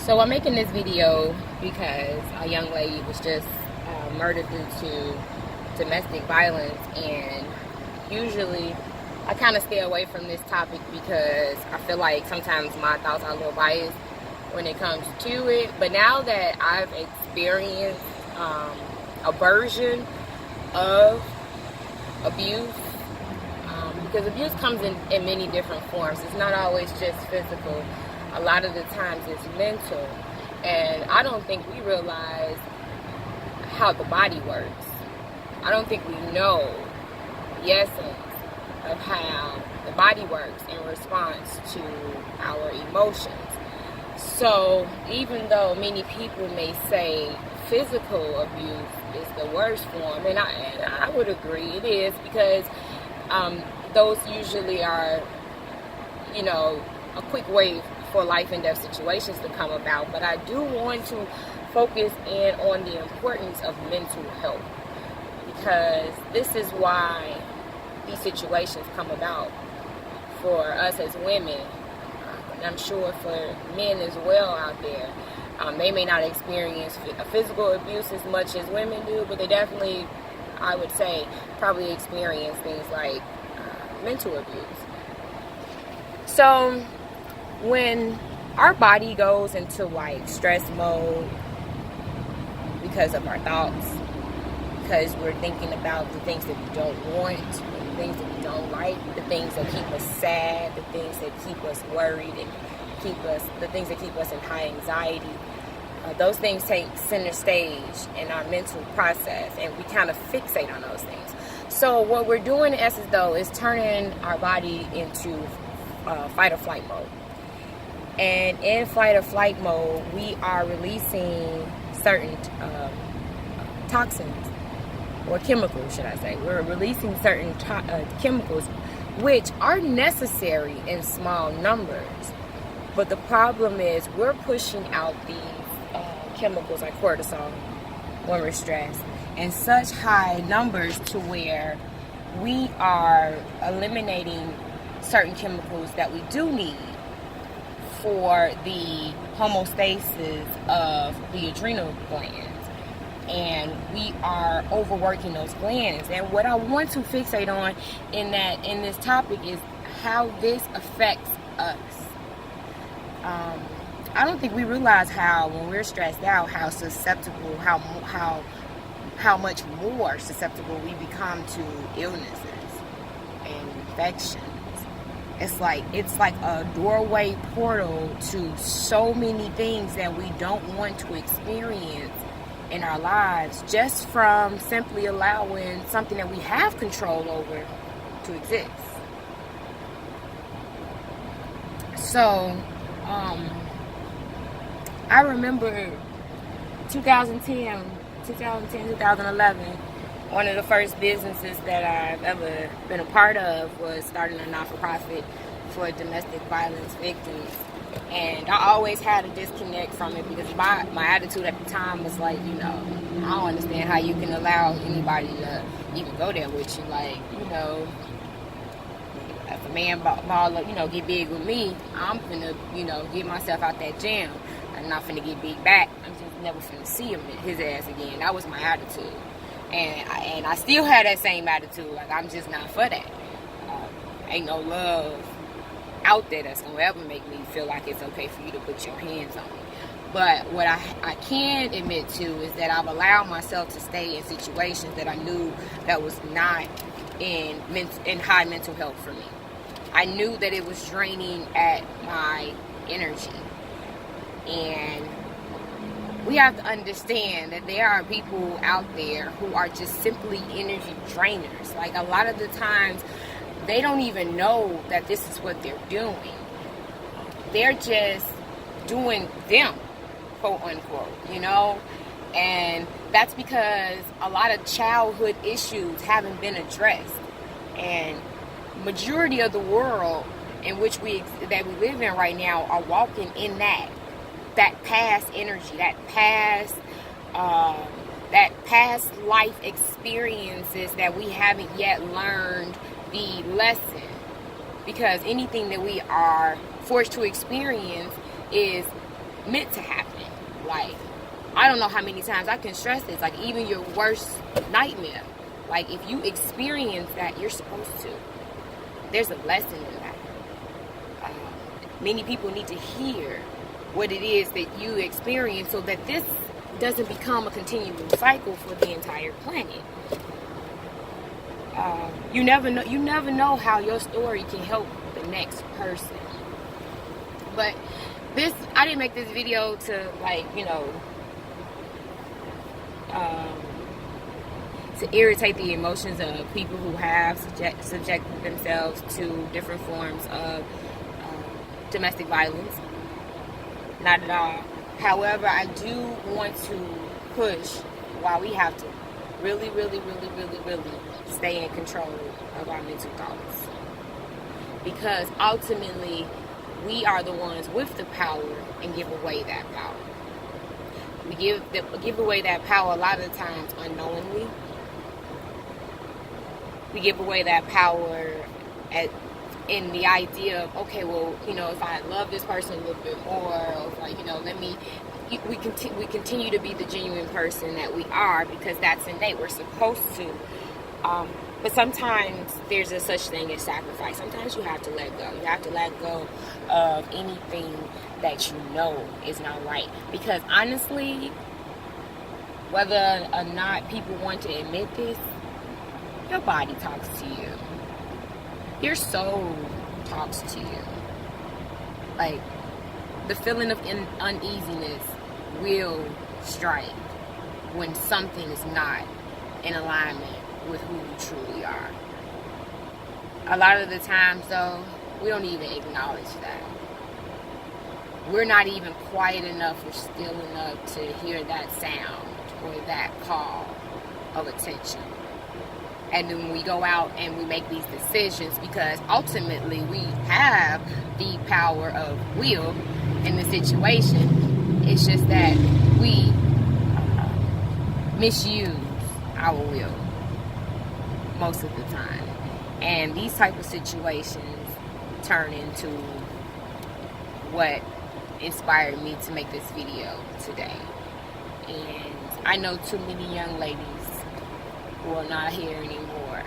So I'm making this video because a young lady was just murdered due to domestic violence, and usually I kind of stay away from this topic because I feel like sometimes my thoughts are a little biased when it comes to it. But now that I've experienced a version of abuse, because abuse comes in many different forms. It's not always just physical. A lot of the times it's mental. And I don't think we realize how the body works. I don't think we know the essence of how the body works in response to our emotions. So even though many people may say physical abuse is the worst form, and I would agree it is, because those usually are, a quick way for life and death situations to come about. But I do want to focus in on the importance of mental health, because this is why these situations come about for us as women, and I'm sure for men as well out there. They may not experience physical abuse as much as women do, but they definitely, I would say, probably experience things like mental abuse. So when our body goes into like stress mode because of our thoughts, because we're thinking about the things that we don't want, the things that we don't like, the things that keep us sad, the things that keep us worried, and the things that keep us in high anxiety, those things take center stage in our mental process, and we kind of fixate on those things. So what we're doing in essence though is turning our body into fight or flight mode. And in fight or flight mode, we are releasing certain toxins, or chemicals, should I say. We're releasing certain chemicals which are necessary in small numbers. But the problem is we're pushing out these chemicals like cortisol when we're stressed in such high numbers to where we are eliminating certain chemicals that we do need for the homeostasis of the adrenal glands, and we are overworking those glands. And what I want to fixate on in this topic is how this affects us. I don't think we realize how, when we're stressed out, how susceptible, how much more susceptible we become to illnesses and infections. It's like a doorway portal to so many things that we don't want to experience in our lives, just from simply allowing something that we have control over to exist. So, I remember 2010, 2011, one of the first businesses that I've ever been a part of was starting a not-for-profit for domestic violence victims. And I always had a disconnect from it because my attitude at the time was like, I don't understand how you can allow anybody to even go there with you. Like, if a man ball up, get big with me, I'm finna, get myself out that jam. I'm not finna get big back. I'm just never finna see his ass again. That was my attitude. And I still have that same attitude. Like, I'm just not for that. Ain't no love out there that's gonna ever make me feel like it's okay for you to put your hands on me. But what I can admit to is that I've allowed myself to stay in situations that I knew that was not in high mental health for me. I knew that it was draining at my energy. And we have to understand that there are people out there who are just simply energy drainers. Like, a lot of the times, they don't even know that this is what they're doing. They're just doing them, quote unquote, And that's because a lot of childhood issues haven't been addressed. And majority of the world in which we live in right now are walking in that past energy, that past life experiences that we haven't yet learned the lesson. Because anything that we are forced to experience is meant to happen. Like, I don't know how many times I can stress this. Like, even your worst nightmare, like, if you experience that, you're supposed to. There's a lesson in that. Many people need to hear what it is that you experience so that this doesn't become a continual cycle for the entire planet. You never know how your story can help the next person. But I didn't make this video to, like, you know, to irritate the emotions of people who have subjected themselves to different forms of domestic violence. Not at all. However, I do want to push why we have to really stay in control of our mental thoughts. Because ultimately, we are the ones with the power and give away that power. We give away that power a lot of the times unknowingly. We give away that power in the idea of, okay, well, you know, if I love this person a little bit more, or if, like, you know, we continue to be the genuine person that we are, because that's innate. We're supposed to. But sometimes there's a such thing as sacrifice. Sometimes you have to let go. You have to let go of anything that you know is not right. Because honestly, whether or not people want to admit this, your body talks to you. Your soul talks to you. Like, the feeling of uneasiness will strike when something is not in alignment with who you truly are. A lot of the times, though, we don't even acknowledge that. We're not even quiet enough or still enough to hear that sound or that call of attention. And then we go out and we make these decisions, because ultimately we have the power of will in the situation. It's just that we misuse our will most of the time. And these type of situations turn into what inspired me to make this video today. And I know too many young ladies who are not here anymore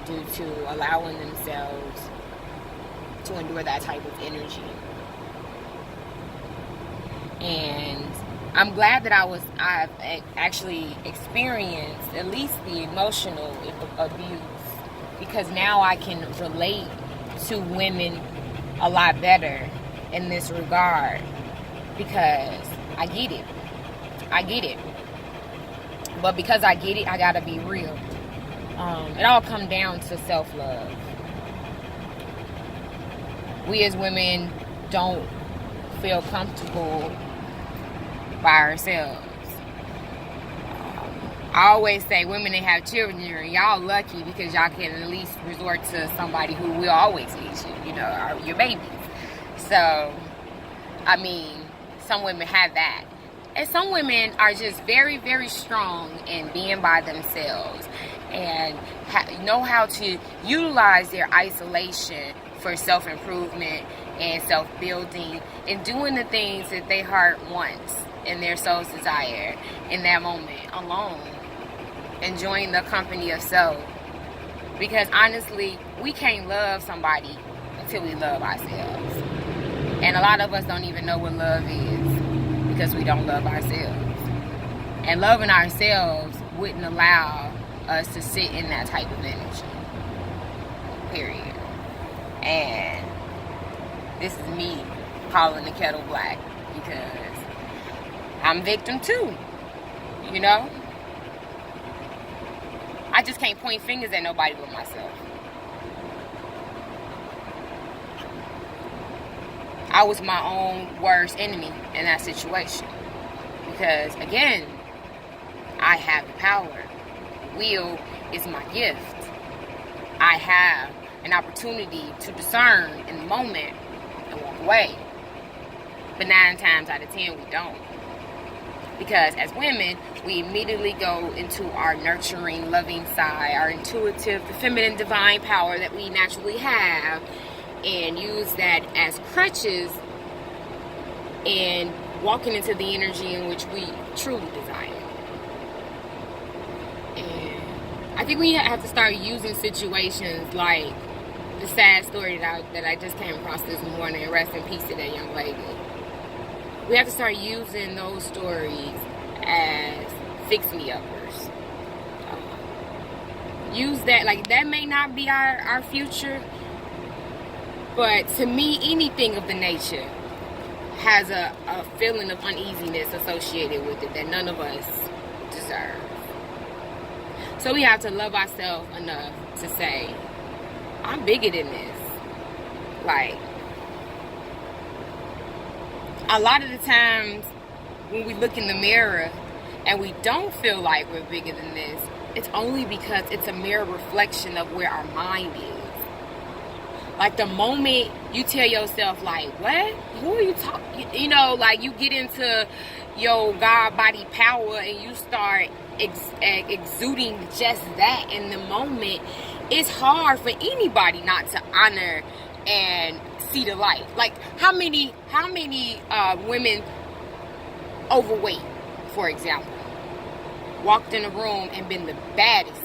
due to allowing themselves to endure that type of energy. And I'm glad that I've actually experienced at least the emotional abuse, because now I can relate to women a lot better in this regard, because I get it. But because I get it, I gotta be real. It all comes down to self-love. We as women don't feel comfortable by ourselves. I always say women that have children, y'all lucky, because y'all can at least resort to somebody who will always lead you, you know, your babies. So, I mean, some women have that. And some women are just very, very strong in being by themselves and know how to utilize their isolation for self-improvement and self-building and doing the things that their heart wants and their soul's desire in that moment alone, enjoying the company of self. Because honestly, we can't love somebody until we love ourselves. And a lot of us don't even know what love is, because we don't love ourselves. And loving ourselves wouldn't allow us to sit in that type of energy. Period. And this is me calling the kettle black, because I'm a victim too, you know? I just can't point fingers at nobody but myself. I was my own worst enemy in that situation. Because, again, I have the power. Will is my gift. I have an opportunity to discern in the moment and walk away. But 9 times out of 10, we don't. Because as women, we immediately go into our nurturing, loving side, our intuitive, the feminine divine power that we naturally have, and use that as crutches and walking into the energy in which we truly desire. And I think we have to start using situations like the sad story that I just came across this morning. Rest in peace to that young lady. We have to start using those stories as fix-me-uppers. Use that, like, that may not be our future, but to me, anything of the nature has a feeling of uneasiness associated with it that none of us deserve. So we have to love ourselves enough to say, I'm bigger than this. Like, a lot of the times when we look in the mirror and we don't feel like we're bigger than this, it's only because it's a mirror reflection of where our mind is. Like, the moment you tell yourself, like, what? Who are you talking? You know, like, you get into your God body power and you start exuding just that in the moment. It's hard for anybody not to honor and see the light. Like, how many women overweight, for example, walked in a room and been the baddest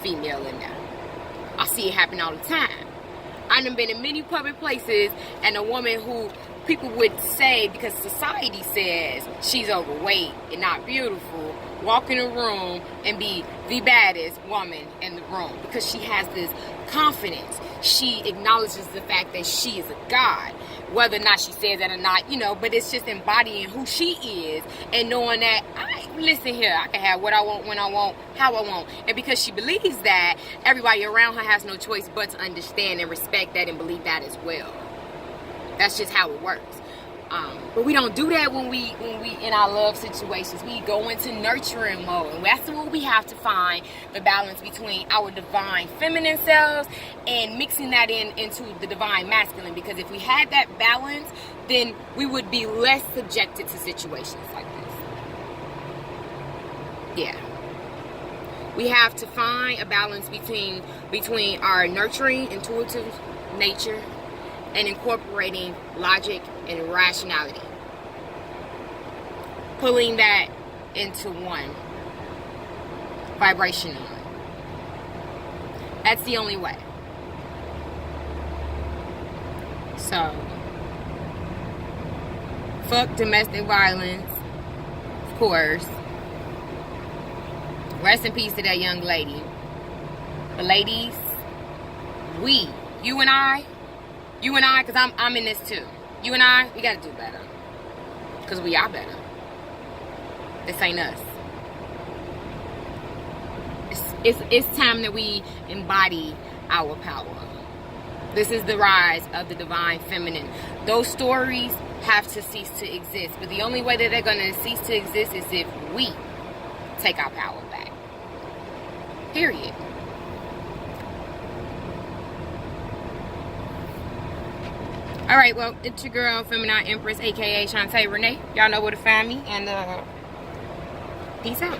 female in there? I see it happen all the time. I done been in many public places, and a woman who people would say, because society says she's overweight and not beautiful, walk in a room and be the baddest woman in the room because she has this confidence. She acknowledges the fact that she is a god. Whether or not she says that or not, you know, but it's just embodying who she is and knowing that, listen here, I can have what I want, when I want, how I want. And because she believes that, everybody around her has no choice but to understand and respect that and believe that as well. That's just how it works. But we don't do that when we in our love situations. We go into nurturing mode, and that's what we have to find the balance between our divine feminine selves and mixing that into the divine masculine. Because if we had that balance, then we would be less subjected to situations like this. Yeah, we have to find a balance between our nurturing, intuitive nature and incorporating logic and rationality. Pulling that into one vibrational. That's the only way. So, fuck domestic violence, of course. Rest in peace to that young lady. But ladies, you and I, because I'm in this too. You and I, we gotta do better. Because we are better. This ain't us. It's time that we embody our power. This is the rise of the divine feminine. Those stories have to cease to exist. But the only way that they're going to cease to exist is if we take our power back. Period. Alright, well, it's your girl, FeminiEmpress, aka Shantae Renee. Y'all know where to find me. And peace out.